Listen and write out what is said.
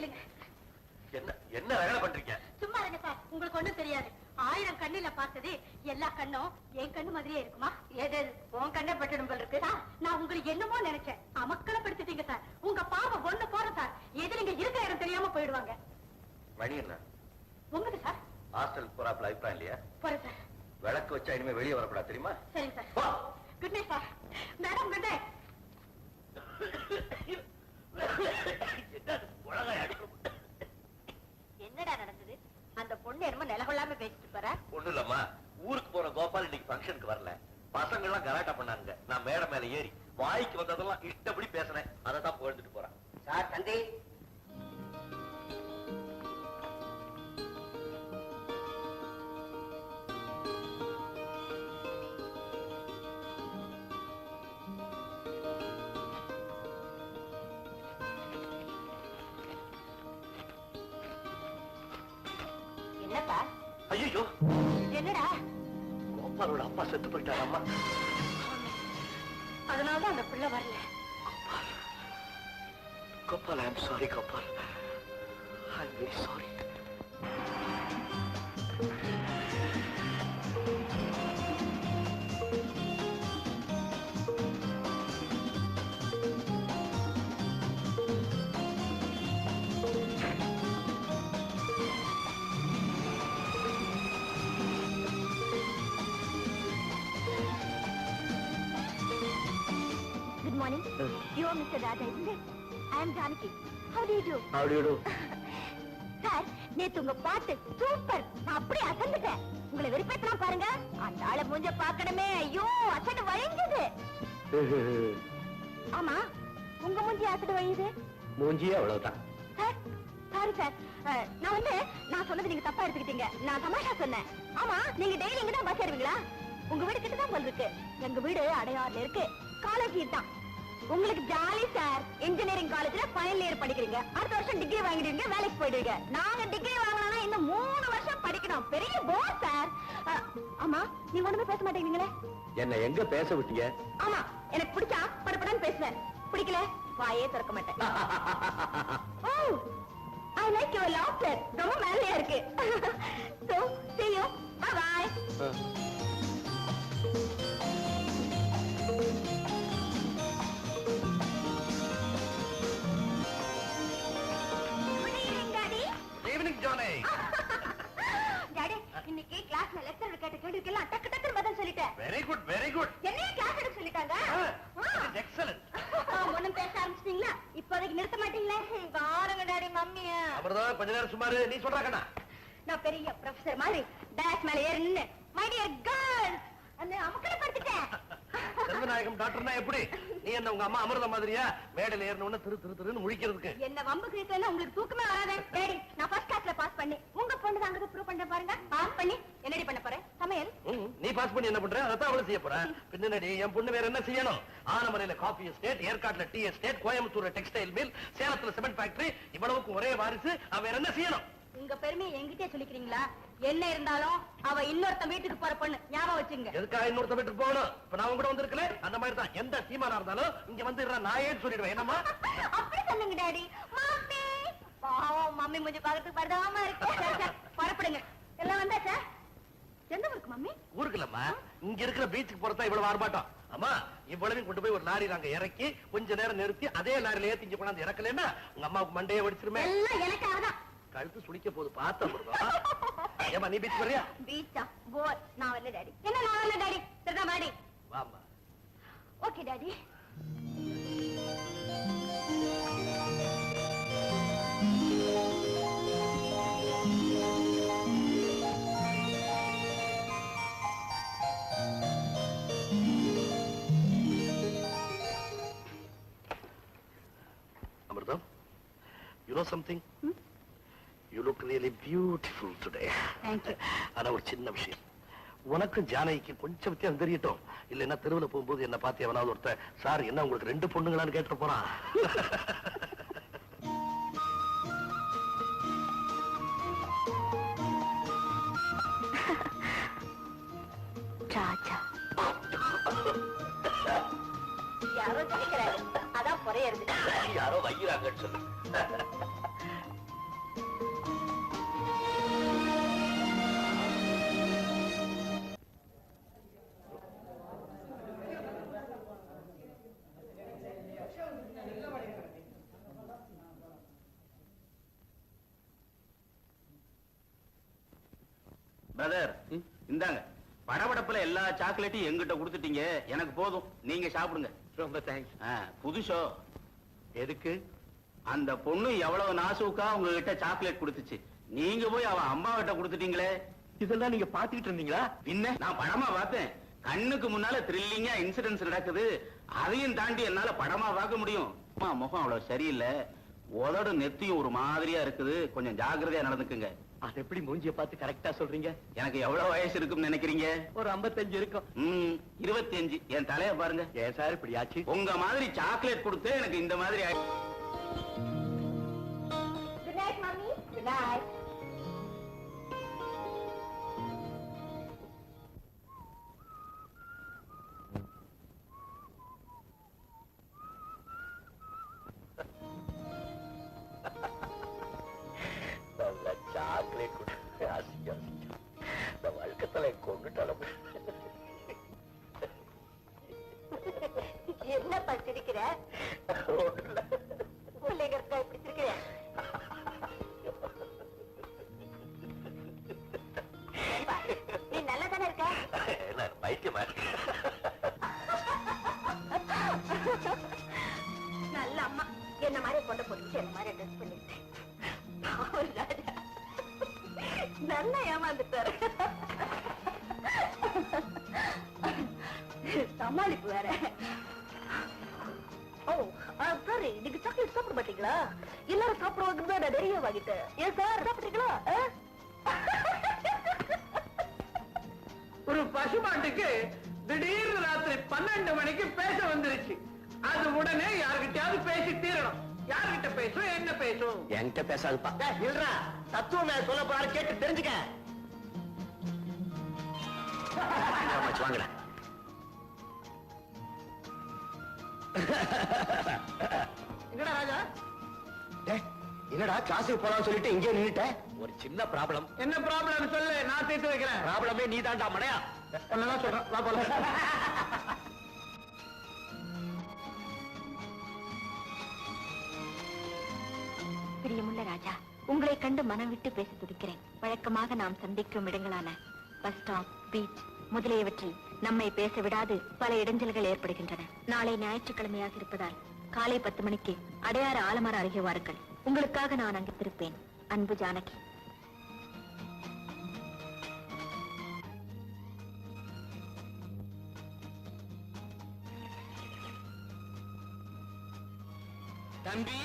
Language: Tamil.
கேளுங்க. என்ன என்ன வேலை பண்றீங்க? சும்மா இருங்க சார், உங்களுக்கு ஒண்ணும் தெரியாது. 1000 கண்ணுல பார்த்தது எல்லா கண்ணும் என் கண்ணு மாதிரியே இருக்குமா? ஏது உன் கண்ணை பட்டுடும் போல இருக்கு. நான் உங்களுக்கு என்னமோ நினைச்சேன், அமக்கலப்படுத்திட்டீங்க சார். உங்க பாவம் ஒண்ணு போற சார், எது நீங்க இருக்கிற இடம் தெரியாம போயிடுவாங்க. மணி என்ன? உங்களுக்கு சார் ஹாஸ்டல் போறாப்ல அபிப்பிராயம் இல்லையா? போறேன் சார். விளக்கு வச்சா இனிமே வெளியே வரக்கூடாது, தெரியுமா? சரிங்க sir. Good night sir. Madam good night. என்னடா நடந்தது? அந்த பொண்ணு என்னமோ நிலகொள்ளாம பேசிட்டு போற. ஒண்ணு இல்லம்மா, ஊருக்கு போற கோபால் இன்னைக்கு ஃபங்க்ஷனுக்கு வரல. பசங்க எல்லாம் கலாட்டா பண்ணாங்க. நான் மேடை மேல ஏறி வாய்க்கு வந்ததெல்லாம் இஷ்டப்படி பேசினேன். அதை தான் புகழ்ந்துட்டு போறேன். சார் தந்தை என்னப்பா? ஐயோ, என்னடா? கோபாலோட அப்பா செத்து போயிட்டாரு அம்மா. அதனாலதான் அந்த பிள்ளை வரல. Gopal, I am sorry Gopal, I am very sorry. Good morning. You are Mr. Raja, isn't it? I am Janaki. How do you do? How do you do? Sir, நேத்து உங்க பாட்டு சூப்பர். நான் அப்படியே அசந்துட்டேன். உங்களை வெறுப்பேத்தலாம் பாருங்க. அந்த ஆளை மூஞ்ச பார்க்கணுமே. ஐயோ, அசடு வழிஞ்சது. ஆமா, உங்க மூஞ்சி அசடு வழியுது. மூஞ்சியே அவ்வளவுதான். Sir, sorry sir. நான் சொன்னது நீங்க தப்பா எடுத்துக்கிட்டீங்க. நான் தமாஷா சொன்னேன். ஆமா, நீங்க டெய்லி இங்க தான் பஸ் ஏறுவீங்களா? உங்க வீடு கிட்ட தான் போல் இருக்கு. எங்க வீடு அடையாறுல இருக்கு. காலேஜ் தான். உங்களுக்கு ஜாலி சார். இன்ஜினியரிங் காலேஜ்ல ஃபைனல் இயர் படிக்கிறீங்க. அடுத்த வருஷம் டிகிரி வாங்கிடுவீங்க, வேலைக்கு போயிடுவீங்க. நாங்க டிகிரி வாங்கணும்னா இன்னும் 3 வருஷம் படிக்கணும். பெரிய போர் சார். ஆமா, நீங்க ஒண்ணுமே பேச மாட்டேங்கிறீங்களே. என்ன எங்க பேச விட்டீங்க? ஆமா, எனக்கு பிடிச்சா படப்படன்னு பேசுவேன். பிடிக்கல வாயே திறக்க மாட்டேன். ஓ, I like your laughter. ரொம்ப மேலையா இருக்கு. So, see you. Bye bye. இன்னைக்கு கிளாஸ்ல லெக்சர் கேட்ட கேள்விக்கெல்லாம் டக்கு டக்குன்னு பதில் சொல்லிட்டேன். Very good, very good. என்ன கிளாஸ் எடுக்க சொல்லிட்டாங்க? எக்ஸலென்ட். ஒண்ணும் பேச ஆரம்பிச்சிட்டீங்களா? இப்போதைக்கு நிறுத்த மாட்டீங்களே? பாருங்க டாடி மம்மியா. அமர்தா, கொஞ்ச நேரம் சுமாரு. நீ சொல்றாங்கண்ணா, நான் பெரிய ப்ரொஃபசர் மாதிரி டேஷ் மேல ஏறி நின்னு மை டியர் கேர்ள்ஸ் அந்த அமக்கலை படுத்துட்டேன். செல்வநாயகம் டாக்டர்னா எப்படி? நீ என்ன உங்க அம்மா அமிர்த மாதிரியா மேடையில ஏறணும்னு திருன்னு முழிக்கிறதுக்கு? என்ன வம்பு கிழிக்கலன்னா உங்களுக்கு தூக்கமே வராதே. டேடி, நான் ஃபர்ஸ்ட் கிளாஸ்ல பாஸ் பண்ணி உங்க பொண்ணு தான் அங்க ப்ரூவ் பண்ண பாருங்க. பாஸ் பண்ணி என்னடி பண்ண போறேன்? சமையல். நீ பாஸ் பண்ணி என்ன பண்ற? அதான் அவளை செய்ய போற. பின்னாடி என் பொண்ணு வேற என்ன செய்யணும்? ஆனமலையில காபி எஸ்டேட், ஏற்காட்டுல டீ எஸ்டேட், கோயம்புத்தூர்ல டெக்ஸ்டைல் மில், சேலத்துல சிமெண்ட் ஃபேக்டரி, இவ்வளவுக்கு ஒரே வாரிசு. அவ வேற என்ன செய்யணும்? உங்க பெருமையை என்கிட்டே சொல்லிக்கிறீங்களா? என்ன இருந்தாலும் அவ இன்னொருத்த வீட்டுக்கு போற பொண்ணு, ஞாபகம் வச்சுங்க. எதுக்காக இன்னொருத்த வீட்டுக்கு போகணும்? இப்ப நான் கூட வந்திருக்கல, அந்த மாதிரி தான். எந்த சீமானா இருந்தாலும் இங்க வந்து நாயே சொல்லிடுவேன். என்னம்மா அப்படி சொல்லுங்க டாடி. மம்மி பாவம், மம்மி முஞ்சி பாக்கிறதுக்கு பரதாம இருக்கு. புறப்படுங்க. எல்லாம் வந்தாச்சா? எந்த ஊருக்கு மம்மி? ஊருக்கு இல்லம்மா, இங்க இருக்கிற பீச்சுக்கு போறதா இவ்வளவு ஆர்ப்பாட்டம். அம்மா, இவ்வளவையும் கொண்டு போய் ஒரு லாரியில அங்க இறக்கி கொஞ்ச நேரம் நிறுத்தி அதே லாரியில ஏத்தி இங்க கொண்டாந்து இறக்கலன்னா உங்க அம்மாவுக்கு மண்டையே வெடிச்சிருமே. எல்லாம் எனக்காக தான். கழுத்து சுளிக்க போது பார்த்தா ஏமா நீ பீச் வரியா? பீச்சா? போர். நான் வரல டாடி. என்ன நான் வரல டாடி? சரிதான் டாடி. வாமா. Okay daddy. Amrita, you know something? You look really beautiful today. Thank you. ஆனா ஒரு சின்ன விஷயம், உனக்கும் ஜானகிக்கு கொஞ்சம் வித்தியாசம் தெரியட்டும். இல்லைன்னா தெருவில் போகும்போது என்ன பார்த்து எவனாவது ஒருத்தர் சார் என்ன உங்களுக்கு 2 பொண்ணுங்களான்னு கேட்டு போறான். ராஜா யாரோ கேட்கிறாரு, அதான் புறையறது. யாரோ வைக்கிறாங்கன்னு சொல்லு. பிரதர் இந்தாங்க படபடப்புல எல்லா சாக்லேட்டையும் எங்கிட்ட கொடுத்துட்டீங்க எனக்கு போதும் நீங்க சாப்பிடுங்க ரொம்ப தேங்க்ஸ். புதுசோ எதுக்கு? அந்த பொண்ணு எவ்வளவு நாசூக்கா உங்ககிட்ட சாக்லேட் கொடுத்துச்சு நீங்க போய் அவன் அம்மா கிட்ட கொடுத்துட்டீங்களே இதெல்லாம் நீங்க பாத்துக்கிட்டு இருந்தீங்களா? பின்ன நான் படமா பார்த்தேன் கண்ணுக்கு முன்னால த்ரில்லிங்கா இன்சிடென்ட்ஸ் நடக்குது அதையும் தாண்டி என்னால படமா பார்க்க முடியும் அம்மா முகம் அவ்வளவு சரியில்லை உதடு நெத்தியும் ஒரு மாதிரியா இருக்குது கொஞ்சம் ஜாக்கிரதையா நடந்துக்குங்க அது எப்படி மூஞ்சிய பார்த்து கரெக்டா சொல்றீங்க? எனக்கு எவ்வளவு வயசு இருக்கும்னு நினைக்கிறீங்க ஒரு 55 இருக்கும். 25 என் தலைய பாருங்க ஏன் சார் இப்படி ஆச்சு? உங்க மாதிரி சாக்லேட் கொடுத்து எனக்கு இந்த மாதிரி குட் நைட் மாமி. Good night. சாக்லேட் கொடுத்து அசிங்கம் இந்த வழக்கத்துல கொண்டுட்டாலும் என்னப்பா சிரிக்கிற? பிள்ளைங்க இருக்கா இப்படி சிரிக்கிற? ஏன்பா, நீ நல்லா தானே இருக்க? பைத்தியமா நல்ல அம்மா என்ன மாதிரி கொண்டு போட்டு என்ன மாதிரி ட்ரெஸ் பண்ணிட்டேன். நல்லா ஏமாந்துட்டாரு. சமாளிப்பு வேற. ஓ சாரி, நீங்க சாக்லேட் சாப்பிட மாட்டீங்களா? எல்லாரும் சாப்பிடுவாங்க தான் நான் நிறைய வாங்கிட்டேன். ஏன் சார் சாப்பிட்டீங்களா? ஒரு பசுமாட்டுக்கு திடீர்னு ராத்திரி 12 மணிக்கு பேச வந்துருச்சு அது உடனே யார்கிட்டயாவது பேசி தீரணும் யார்கிட்ட பேசும் என்ன பேசும் என்கிட்ட பேசாதுப்பா. இல்ல தத்துவம் நான் சொல்ல போறாரு கேட்டு தெரிஞ்சுக்க வாங்கடா. என்னடா ராஜா என்னடா கிளாஸுக்கு போலாம் சொல்லிட்டு இங்கே நின்னுட்ட? ஒரு சின்ன ப்ராப்ளம். என்ன ப்ராப்ளம் சொல்லு நான் தீர்த்து வைக்கிறேன் ப்ராப்ளமே நீ தான்டா மடையா. ஒன்னதான் சொல்றேன் வா போலாம் பிரியமுள்ள ராஜா, உங்களை கண்டு மனம் விட்டு பேச துடிக்கிறேன். வழக்கமாக நாம் சந்திக்கும் இடங்களான பஸ் ஸ்டாப், பீச் முதலியவற்றில் நம்மை பேச விடாது பல இடைஞ்சல்கள் ஏற்படுகின்றன. நாளை ஞாயிற்றுக்கிழமையாக இருப்பதால் காலை 10 மணிக்கு அடையாறு ஆலமர அருகே வாருங்கள். உங்களுக்காக நான் அங்கு திருப்பேன். அன்பு ஜானகி. தம்பி